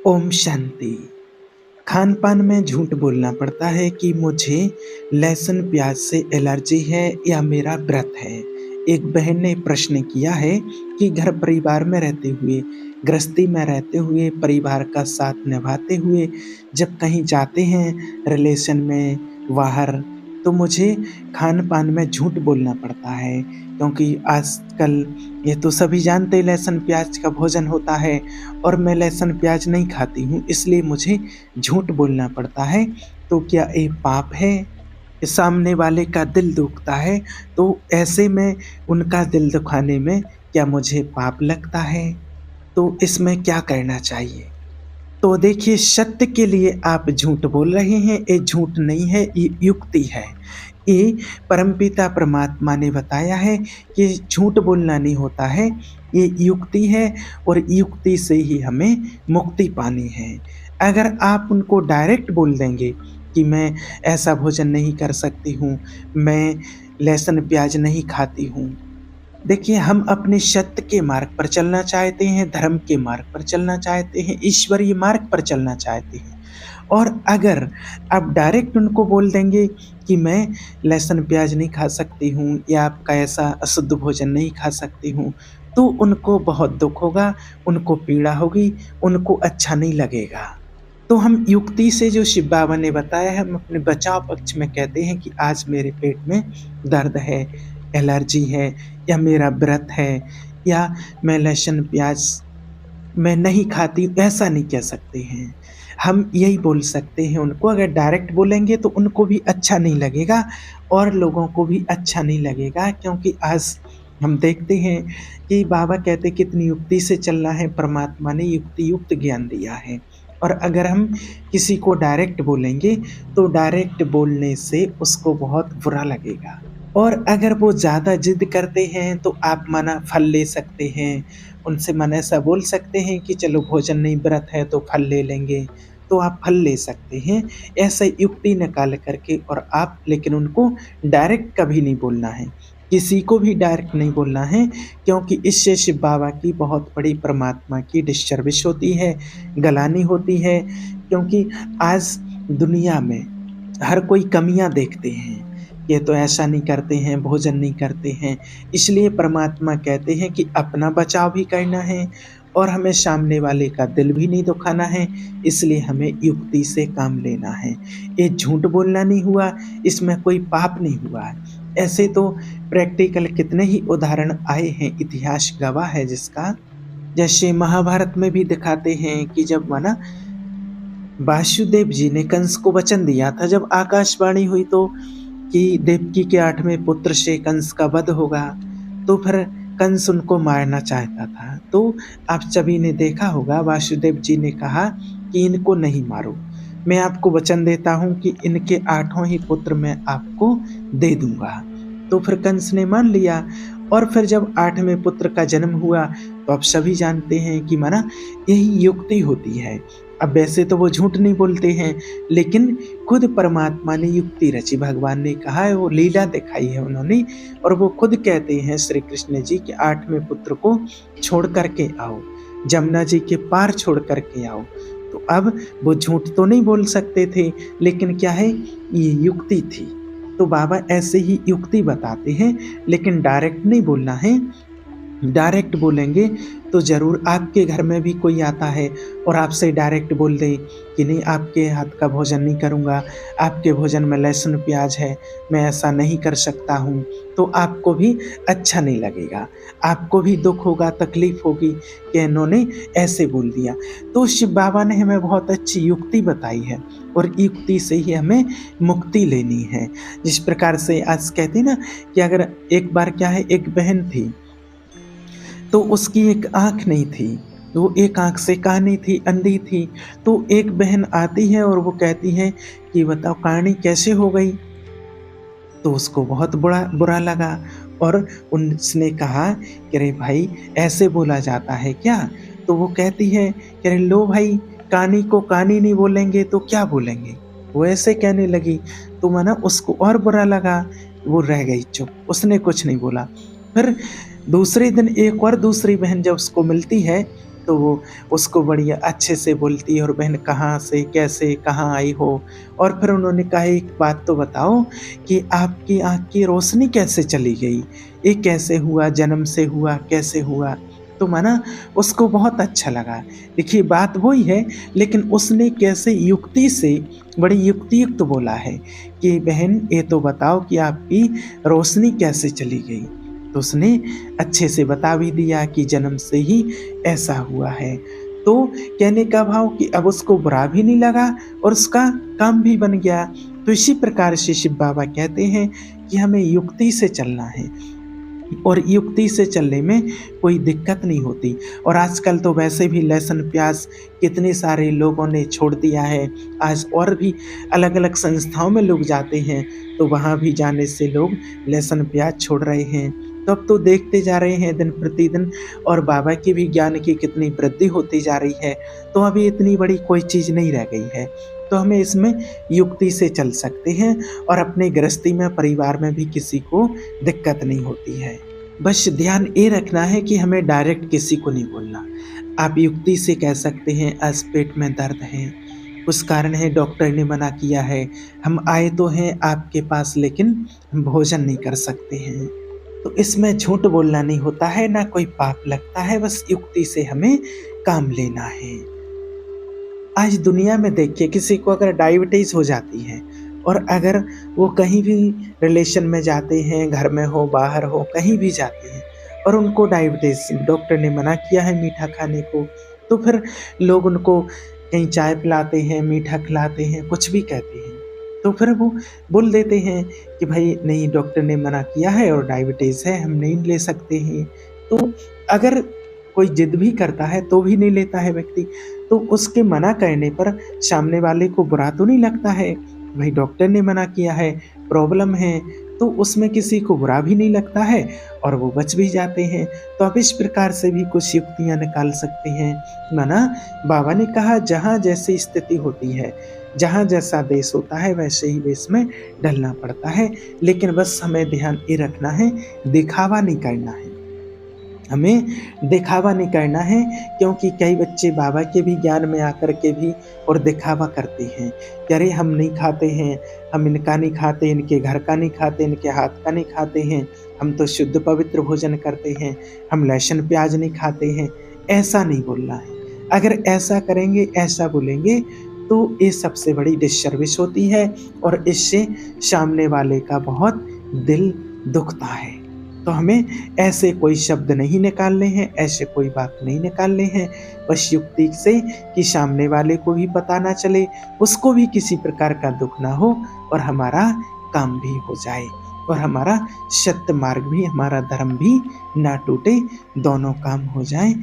ओम शांति। खान पान में झूठ बोलना पड़ता है कि मुझे लहसुन प्याज से एलर्जी है या मेरा व्रत है। एक बहन ने प्रश्न किया है कि घर परिवार में रहते हुए, गृहस्थी में रहते हुए, परिवार का साथ निभाते हुए जब कहीं जाते हैं रिलेशन में बाहर, तो मुझे खान पान में झूठ बोलना पड़ता है, क्योंकि आजकल ये तो सभी जानते हैं लहसुन प्याज का भोजन होता है और मैं लहसुन प्याज नहीं खाती हूँ, इसलिए मुझे झूठ बोलना पड़ता है। तो क्या ये पाप है? सामने वाले का दिल दुखता है, तो ऐसे में उनका दिल दुखाने में क्या मुझे पाप लगता है? तो इसमें क्या करना चाहिए? तो देखिए, सत्य के लिए आप झूठ बोल रहे हैं, ये झूठ नहीं है, ये युक्ति है। ये परमपिता परमात्मा ने बताया है कि झूठ बोलना नहीं होता है, ये युक्ति है और युक्ति से ही हमें मुक्ति पानी है। अगर आप उनको डायरेक्ट बोल देंगे कि मैं ऐसा भोजन नहीं कर सकती हूँ, मैं लहसुन प्याज नहीं खाती हूँ। देखिए, हम अपने सत्य के मार्ग पर चलना चाहते हैं, धर्म के मार्ग पर चलना चाहते हैं, ईश्वरीय मार्ग पर चलना चाहते हैं। और अगर आप डायरेक्ट उनको बोल देंगे कि मैं लहसुन प्याज नहीं खा सकती हूँ या आपका ऐसा अशुद्ध भोजन नहीं खा सकती हूँ, तो उनको बहुत दुख होगा, उनको पीड़ा होगी, उनको अच्छा नहीं लगेगा। तो हम युक्ति से, जो शिव बाबा ने बताया है, हम अपने बचाव पक्ष में कहते हैं कि आज मेरे पेट में दर्द है, एलर्जी है या मेरा व्रत है या मैं लहसुन प्याज मैं नहीं खाती, ऐसा नहीं कह सकते हैं। हम यही बोल सकते हैं उनको। अगर डायरेक्ट बोलेंगे तो उनको भी अच्छा नहीं लगेगा और लोगों को भी अच्छा नहीं लगेगा, क्योंकि आज हम देखते हैं कि बाबा कहते कितनी युक्ति से चलना है, परमात्मा ने युक्ति युक्त ज्ञान दिया है। और अगर हम किसी को डायरेक्ट बोलेंगे तो डायरेक्ट बोलने से उसको बहुत बुरा लगेगा। और अगर वो ज़्यादा ज़िद करते हैं तो आप माना फल ले सकते हैं, उनसे माना ऐसा बोल सकते हैं कि चलो भोजन नहीं व्रत है तो फल ले लेंगे, तो आप फल ले सकते हैं। ऐसे युक्ति निकाल करके, और आप लेकिन उनको डायरेक्ट कभी नहीं बोलना है, किसी को भी डायरेक्ट नहीं बोलना है, क्योंकि इससे शिव बाबा की बहुत बड़ी परमात्मा की डिस्टर्बिश होती है, गलानी होती है। क्योंकि आज दुनिया में हर कोई कमियां देखते हैं, ये तो ऐसा नहीं करते हैं, भोजन नहीं करते हैं। इसलिए परमात्मा कहते हैं कि अपना बचाव भी करना है और हमें सामने वाले का दिल भी नहीं दुखाना है, इसलिए हमें युक्ति से काम लेना है। ये झूठ बोलना नहीं हुआ, इसमें कोई पाप नहीं हुआ है। ऐसे तो प्रैक्टिकल कितने ही उदाहरण आए हैं, इतिहास गवाह है जिसका। जैसे महाभारत में भी दिखाते हैं कि जब माना वासुदेव जी ने कंस को वचन दिया था, जब आकाशवाणी हुई तो कि देवकी के 8वें पुत्र से कंस का वध होगा, तो फिर कंस उनको मारना चाहता था। तो आप सभी ने देखा होगा, वासुदेव जी ने कहा कि इनको नहीं मारो, मैं आपको वचन देता हूँ कि इनके 8वां ही पुत्र मैं आपको दे दूंगा। तो फिर कंस ने मान लिया। और फिर जब 8वें पुत्र का जन्म हुआ, तो आप सभी जानते हैं कि माना यही युक्ति होती है। अब वैसे तो वो झूठ नहीं बोलते हैं, लेकिन खुद परमात्मा ने युक्ति रची, भगवान ने कहा है, वो लीला दिखाई है उन्होंने। और वो खुद कहते हैं श्री कृष्ण जी कि 8वें पुत्र को छोड़ करके आओ, जमुना जी के पार छोड़ करके आओ। तो अब वो झूठ तो नहीं बोल सकते थे, लेकिन क्या है, ये युक्ति थी। तो बाबा ऐसे ही युक्ति बताते हैं, लेकिन डायरेक्ट नहीं बोलना है। डायरेक्ट बोलेंगे तो ज़रूर आपके घर में भी कोई आता है और आपसे डायरेक्ट बोल दे कि नहीं, आपके हाथ का भोजन नहीं करूँगा, आपके भोजन में लहसुन प्याज है, मैं ऐसा नहीं कर सकता हूँ, तो आपको भी अच्छा नहीं लगेगा, आपको भी दुख होगा, तकलीफ होगी कि इन्होंने ऐसे बोल दिया। तो शिव बाबा ने हमें बहुत अच्छी युक्ति बताई है और युक्ति से ही हमें मुक्ति लेनी है। जिस प्रकार से आज कहते हैं ना कि अगर एक बार क्या है, एक बहन थी तो उसकी एक आँख नहीं थी, वो एक आँख से कानी थी, अंधी थी। तो एक बहन आती है और वो कहती है कि बताओ कानी कैसे हो गई? तो उसको बहुत बुरा लगा और उसने कहा कि अरे भाई, ऐसे बोला जाता है क्या? तो वो कहती है कि अरे लो भाई, कानी को कानी नहीं बोलेंगे तो क्या बोलेंगे? वो ऐसे कहने लगी। तो माना उसको और बुरा लगा, वो रह गई चुप, उसने कुछ नहीं बोला। फिर दूसरे दिन एक और दूसरी बहन जब उसको मिलती है, तो वो उसको बड़ी अच्छे से बोलती है और बहन कहाँ से, कैसे, कहाँ आई हो? और फिर उन्होंने कहा एक बात तो बताओ कि आपकी आँख की रोशनी कैसे चली गई? ये कैसे हुआ? जन्म से हुआ, कैसे हुआ? तो माना उसको बहुत अच्छा लगा। देखिए बात वही है, लेकिन उसने कैसे युक्ति से बड़ी युक्तियुक्त बोला है कि बहन ये तो बताओ कि आपकी रोशनी कैसे चली गई? तो उसने अच्छे से बता भी दिया कि जन्म से ही ऐसा हुआ है। तो कहने का भाव कि अब उसको बुरा भी नहीं लगा और उसका काम भी बन गया। तो इसी प्रकार से शिव बाबा कहते हैं कि हमें युक्ति से चलना है और युक्ति से चलने में कोई दिक्कत नहीं होती। और आजकल तो वैसे भी लहसुन प्याज कितने सारे लोगों ने छोड़ दिया है। आज और भी अलग-अलग संस्थाओं में लोग जाते हैं, तो वहाँ भी जाने से लोग लहसुन प्याज छोड़ रहे हैं। तो अब तो देखते जा रहे हैं दिन प्रतिदिन और बाबा के भी ज्ञान की कितनी वृद्धि होती जा रही है, तो अभी इतनी बड़ी कोई चीज़ नहीं रह गई है। तो हमें इसमें युक्ति से चल सकते हैं और अपने गृहस्थी में, परिवार में भी किसी को दिक्कत नहीं होती है। बस ध्यान ये रखना है कि हमें डायरेक्ट किसी को नहीं बोलना। आप युक्ति से कह सकते हैं आज पेट में दर्द है, कुछ कारण है डॉक्टर ने मना किया है, हम आए तो हैं आपके पास लेकिन हम भोजन नहीं कर सकते हैं। तो इसमें झूठ बोलना नहीं होता है, ना कोई पाप लगता है, बस युक्ति से हमें काम लेना है। आज दुनिया में देखिए किसी को अगर डायबिटीज़ हो जाती है और अगर वो कहीं भी रिलेशन में जाते हैं, घर में हो, बाहर हो, कहीं भी जाते हैं और उनको डायबिटीज़ डॉक्टर ने मना किया है मीठा खाने को, तो फिर लोग उनको कहीं चाय पिलाते हैं, मीठा खिलाते हैं, कुछ भी कहते हैं। तो फिर वो बोल देते हैं कि भाई नहीं डॉक्टर ने मना किया है और डायबिटीज़ है, हम नहीं ले सकते हैं। तो अगर कोई ज़िद भी करता है तो भी नहीं लेता है व्यक्ति, तो उसके मना करने पर सामने वाले को बुरा तो नहीं लगता है, भाई डॉक्टर ने मना किया है, प्रॉब्लम है, तो उसमें किसी को बुरा भी नहीं लगता है और वो बच भी जाते हैं। तो आप इस प्रकार से भी कुछ युक्तियाँ निकाल सकते हैं। माना बाबा ने कहा जहाँ जैसी स्थिति होती है, जहाँ जैसा देश होता है वैसे ही देश में ढलना पड़ता है, लेकिन बस हमें ध्यान ये रखना है, दिखावा नहीं करना है। हमें दिखावा नहीं करना है, क्योंकि कई बच्चे बाबा के भी ज्ञान में आकर के भी और दिखावा करते हैं कि अरे हम नहीं खाते हैं, हम इनका नहीं खाते, इनके घर का नहीं खाते, इनके हाथ का नहीं खाते हैं, हम तो शुद्ध पवित्र भोजन करते हैं, हम लहसुन प्याज नहीं खाते हैं। ऐसा नहीं बोलना है। अगर ऐसा करेंगे, ऐसा बोलेंगे तो ये सबसे बड़ी डिससर्विस होती है और इससे सामने वाले का बहुत दिल दुखता है। तो हमें ऐसे कोई शब्द नहीं निकालने हैं, ऐसे कोई बात नहीं निकालने हैं, बस युक्ति से कि सामने वाले को भी पता ना चले, उसको भी किसी प्रकार का दुःख ना हो और हमारा काम भी हो जाए और हमारा सत्य मार्ग भी, हमारा धर्म भी ना टूटे, दोनों काम हो जाएँ।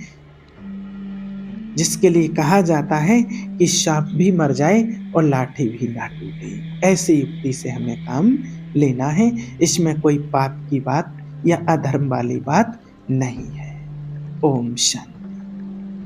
जिसके लिए कहा जाता है कि साँप भी मर जाए और लाठी भी ना टूटे। ऐसी युक्ति से हमें काम लेना है, इसमें कोई पाप की बात या अधर्म वाली बात नहीं है। ओम शांति।